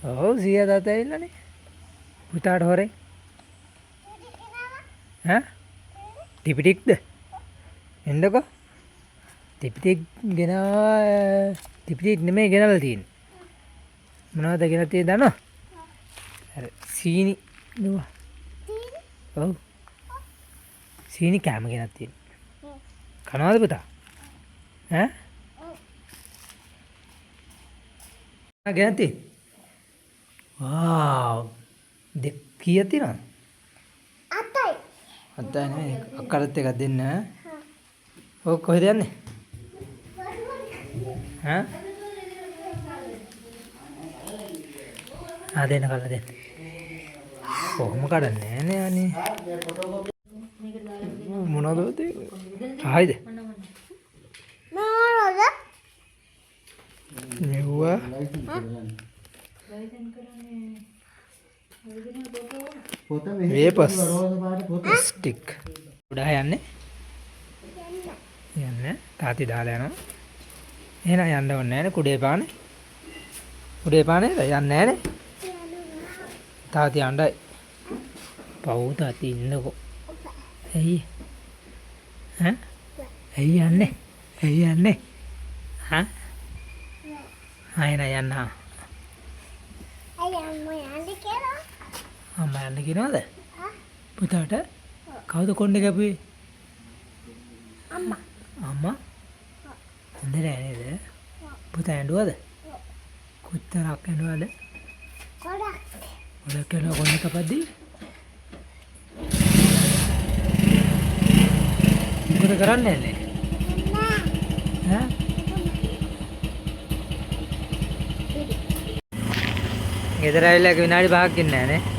ඔව් සීයා තාත්තා ඇවිල්ලානේ. පුතාට හොරේ. ඈ? ටිපිටික්ද? එන්නකෝ. ටිපිටික් ගෙනාවා ටිපිටික් නෙමෙයි ගෙනල්ලා තියෙන්නේ. මොනවද ගෙනල්ලා තියෙන්නේ දන්නවද? අර සීනි දුව. ඔව්. සීනි කෑම ගෙනත් තියෙන්නේ. කනවාද පුතා? ඈ? ගෙනත් තියෙන්නේ. වාව්. දෙක කීයක් තියෙනවද? 8යි. 8යි නෙමෙයි අක්කටත් එකක් දෙන්න ඈ. ඔය කොහෙද යන්නේ? ඈ? දෙන්න කල්ලා දෙන්න. කොහොම කඩන්නේ නෑනේ අනේ. මොනවද ඒ? ආයිද? මොනවද? මෙව්වා. වේපස්. ස්ටික්. උඩා යන්නේ? යන්නේ. තාත්ති දාලා යනවා. එහෙනම් යන්න ඕනේ නෑනේ කුඩේ පානේ. කුඩේ පානේ යන්නේ නෑනේ. තාත්ති යන්නයි. පව් තාත්ති ඉන්නකෝ. ඇයි? ඈ? ඇයි යන්නේ? ඇයි යන්නේ? හා? ආයෙ නෑ යන්න. අයියා යන්නේ කියලා. අම්මා යන්න කියනවද? පුතාට කවුද කොණ්ඩේ කැපුවේ? අම්මා. අම්මා? හොඳ නෑ නේද? පුතා ඇඬුවද? කොච්චරක් ඇඬුවද? ගොඩක්. ගොඩක් ඇඬුවා කොණ්ඩේ කපද්දී? මොකද කරන්නේ නැන්නේ? ඈ? ගෙදර ඇවිල්ලා විනාඩි 5ක් ඉන්නේ නැහැ නේ.